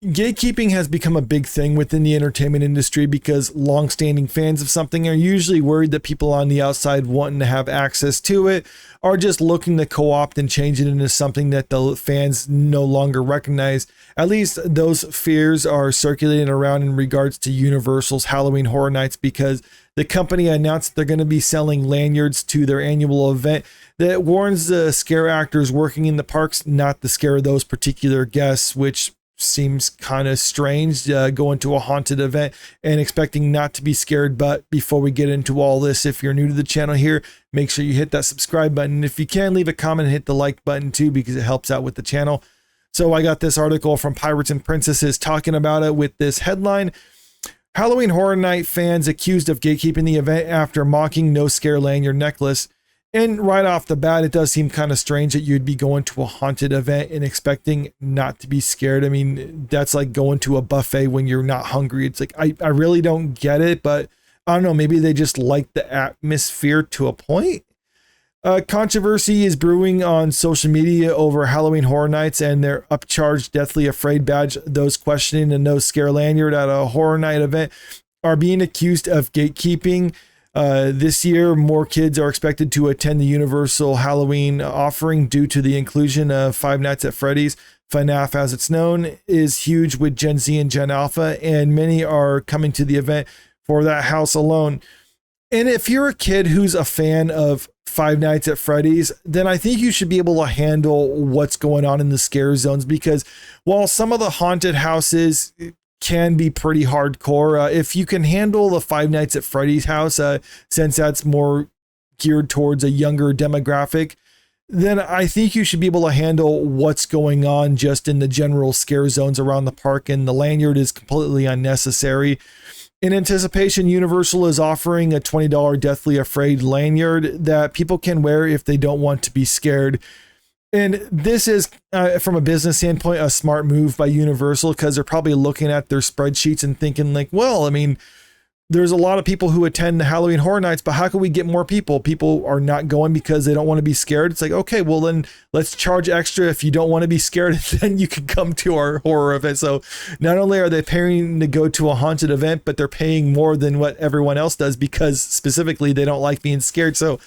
Gatekeeping has become a big thing within the entertainment industry because longstanding fans of something are usually worried that people on the outside wanting to have access to it are just looking to co-opt and change it into something that the fans no longer recognize. At least those fears are circulating around in regards to Universal's Halloween Horror Nights, because the company announced they're going to be selling lanyards to their annual event that warns the scare actors working in the parks not to scare those particular guests, which seems kind of strange, going to a haunted event and expecting not to be scared. But before we get into all this, if you're new to the channel here, make sure you hit that subscribe button. If you can, leave a comment and hit the like button too, because it helps out with the channel. So I got this article from Pirates and Princesses talking about it with this headline: Halloween Horror Night fans accused of gatekeeping the event after mocking no scare lanyard necklace. And right off the bat, it does seem kind of strange that you'd be going to a haunted event and expecting not to be scared. I mean, that's like going to a buffet when you're not hungry. It's like, I really don't get it, but I don't know, maybe they just like the atmosphere to a point. Controversy is brewing on social media over Halloween Horror Nights and their upcharged Deathly Afraid badge. Those questioning the no scare lanyard at a horror night event are being accused of gatekeeping. This year, more kids are expected to attend the Universal Halloween offering due to the inclusion of Five Nights at Freddy's. FNAF, as it's known, is huge with Gen Z and Gen Alpha, and many are coming to the event for that house alone. And if you're a kid who's a fan of Five Nights at Freddy's, then I think you should be able to handle what's going on in the scare zones, because while some of the haunted houses can be pretty hardcore, if you can handle the Five Nights at Freddy's house, since that's more geared towards a younger demographic, then I think you should be able to handle what's going on just in the general scare zones around the park, and the lanyard is completely unnecessary. In anticipation, Universal is offering a $20 Deathly Afraid lanyard that people can wear if they don't want to be scared. And this is, from a business standpoint, a smart move by Universal, because they're probably looking at their spreadsheets and thinking like, well, I mean, there's a lot of people who attend the Halloween Horror Nights, but how can we get more people? People are not going because they don't want to be scared. It's like, okay, well then let's charge extra if you don't want to be scared, then you can come to our horror event. So not only are they paying to go to a haunted event, but they're paying more than what everyone else does because specifically they don't like being scared. So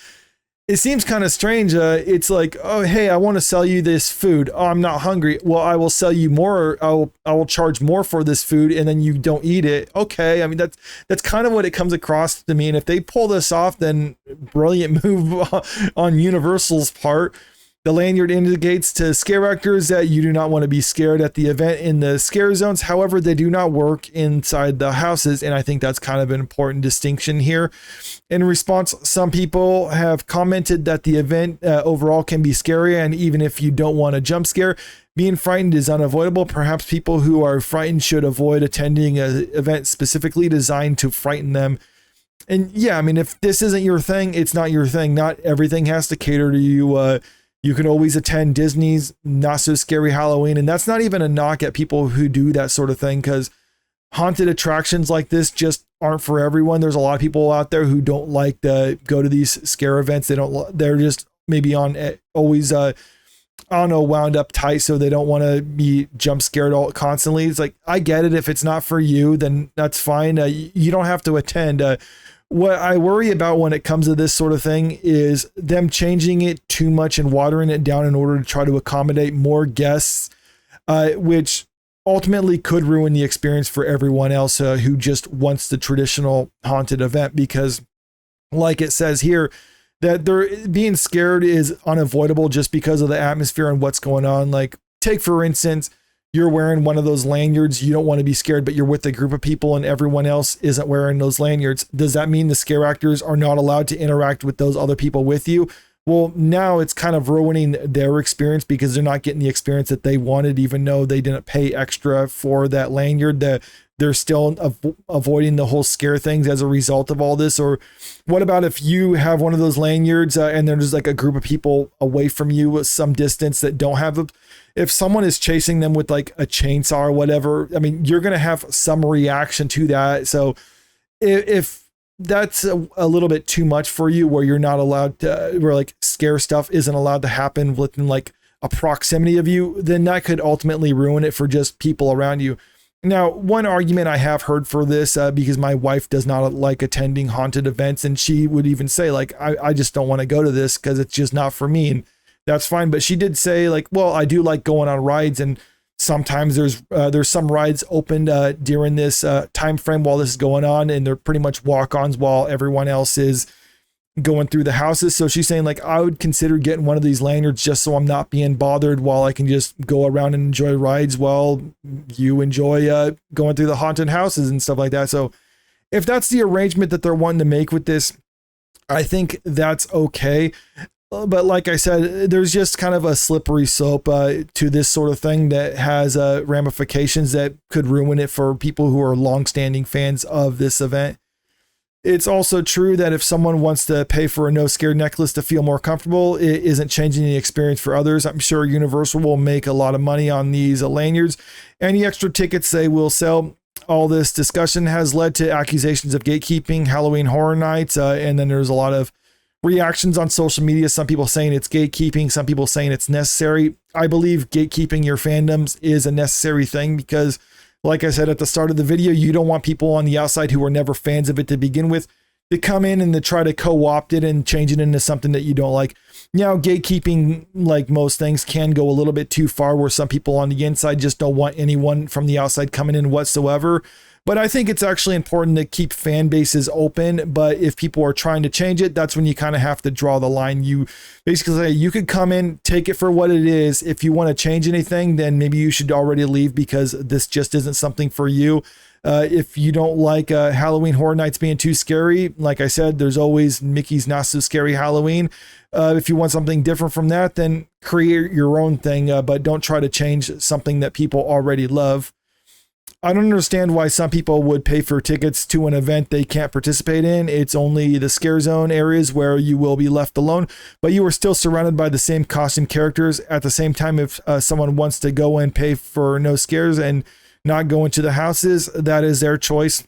it seems kind of strange. It's like, oh, hey, I want to sell you this food. Oh, I'm not hungry. Well, I will sell you more. I will charge more for this food, and then you don't eat it. Okay. I mean, that's kind of what it comes across to me. And if they pull this off, then brilliant move on Universal's part. The lanyard indicates to scare actors that you do not want to be scared at the event in the scare zones. However, they do not work inside the houses, and I think that's kind of an important distinction here. In response, some people have commented that the event overall can be scary, and even if you don't want a jump scare, being frightened is unavoidable. Perhaps people who are frightened should avoid attending an event specifically designed to frighten them. And yeah, I mean, if this isn't your thing, it's not your thing. Not everything has to cater to you. You can always attend Disney's Not So Scary Halloween. And that's not even a knock at people who do that sort of thing, because haunted attractions like this just aren't for everyone. There's a lot of people out there who don't like to go to these scare events. They're just maybe always, I don't know, wound up tight. So they don't want to be jump scared constantly. It's like, I get it. If it's not for you, then that's fine. You don't have to attend. What I worry about when it comes to this sort of thing is them changing it too much and watering it down in order to try to accommodate more guests, which ultimately could ruin the experience for everyone else who just wants the traditional haunted event. Because like it says here, that they're being scared is unavoidable just because of the atmosphere and what's going on. Like, take for instance, you're wearing one of those lanyards, you don't want to be scared, but you're with a group of people and everyone else isn't wearing those lanyards. Does that mean the scare actors are not allowed to interact with those other people with you? Well, now it's kind of ruining their experience because they're not getting the experience that they wanted, even though they didn't pay extra for that lanyard. They're still avoiding the whole scare things as a result of all this. Or what about if you have one of those lanyards and there's like a group of people away from you with some distance that don't have if someone is chasing them with like a chainsaw or whatever, I mean, you're going to have some reaction to that. So if that's a little bit too much for you, where you're not allowed to, where like scare stuff isn't allowed to happen within like a proximity of you, then that could ultimately ruin it for just people around you. Now, one argument I have heard for this, because my wife does not like attending haunted events, and she would even say, like, I just don't want to go to this because it's just not for me, and that's fine. But she did say, like, well, I do like going on rides, and sometimes there's some rides opened during this time frame while this is going on, and they're pretty much walk-ons while everyone else is going through the houses. So she's saying, like, I would consider getting one of these lanyards just so I'm not being bothered while I can just go around and enjoy rides while you enjoy going through the haunted houses and stuff like that. So if that's the arrangement that they're wanting to make with this, I think that's okay. But like I said, there's just kind of a slippery slope to this sort of thing that has ramifications that could ruin it for people who are longstanding fans of this event. It's also true that if someone wants to pay for a no scare necklace to feel more comfortable, it isn't changing the experience for others. I'm sure Universal will make a lot of money on these lanyards. Any extra tickets they will sell. All this discussion has led to accusations of gatekeeping, Halloween Horror Nights, and then there's a lot of reactions on social media. Some people saying it's gatekeeping, some people saying it's necessary. I believe gatekeeping your fandoms is a necessary thing because, like I said at the start of the video, you don't want people on the outside who are never fans of it to begin with to come in and to try to co-opt it and change it into something that you don't like. Now, gatekeeping, like most things, can go a little bit too far where some people on the inside just don't want anyone from the outside coming in whatsoever. But I think it's actually important to keep fan bases open. But if people are trying to change it, that's when you kind of have to draw the line. You basically say you could come in, take it for what it is. If you want to change anything, then maybe you should already leave because this just isn't something for you. If you don't like Halloween Horror Nights being too scary, like I said, there's always Mickey's Not So Scary Halloween. If you want something different from that, then create your own thing, but don't try to change something that people already love. I don't understand why some people would pay for tickets to an event they can't participate in. It's only the scare zone areas where you will be left alone, but you are still surrounded by the same costume characters. At the same time, if someone wants to go and pay for no scares and not go into the houses, that is their choice.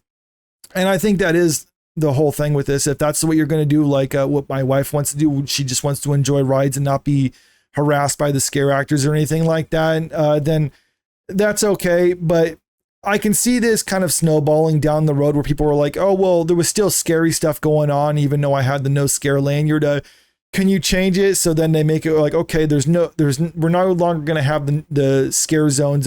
And I think that is the whole thing with this. If that's what you're going to do, like what my wife wants to do, she just wants to enjoy rides and not be harassed by the scare actors or anything like that, then that's okay. But I can see this kind of snowballing down the road where people were like, oh, well, there was still scary stuff going on, even though I had the no scare lanyard. Can you change it? So then they make it like, okay, we're no longer going to have the scare zones.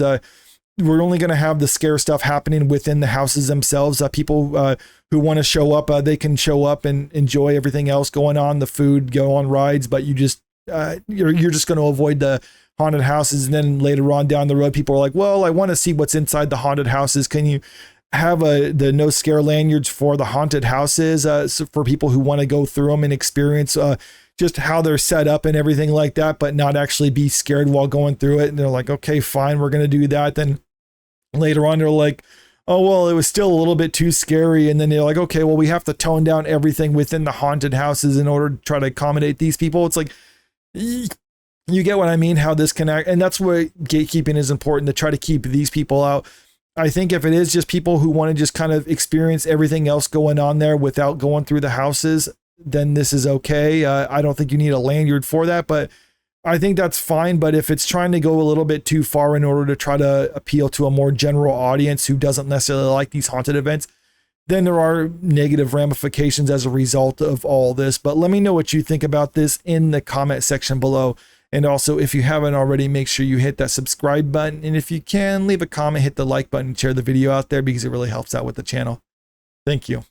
We're only going to have the scare stuff happening within the houses themselves. People who want to show up, they can show up and enjoy everything else going on, the food, go on rides, but you're just going to avoid the haunted houses. And then later on down the road, people are like, well, I want to see what's inside the haunted houses. Can you have the no scare lanyards for the haunted houses so for people who want to go through them and experience just how they're set up and everything like that, but not actually be scared while going through it? And they're like, okay, fine, we're going to do that. Then later on, they're like, oh, well, it was still a little bit too scary. And then they're like, okay, well, we have to tone down everything within the haunted houses in order to try to accommodate these people. It's like, you get what I mean, how this can act. And that's where gatekeeping is important, to try to keep these people out. I think if it is just people who want to just kind of experience everything else going on there without going through the houses, then this is okay. I don't think you need a lanyard for that, but I think that's fine. But if it's trying to go a little bit too far in order to try to appeal to a more general audience who doesn't necessarily like these haunted events, then there are negative ramifications as a result of all this. But let me know what you think about this in the comment section below. And also, if you haven't already, make sure you hit that subscribe button. And if you can, leave a comment, hit the like button, share the video out there because it really helps out with the channel. Thank you.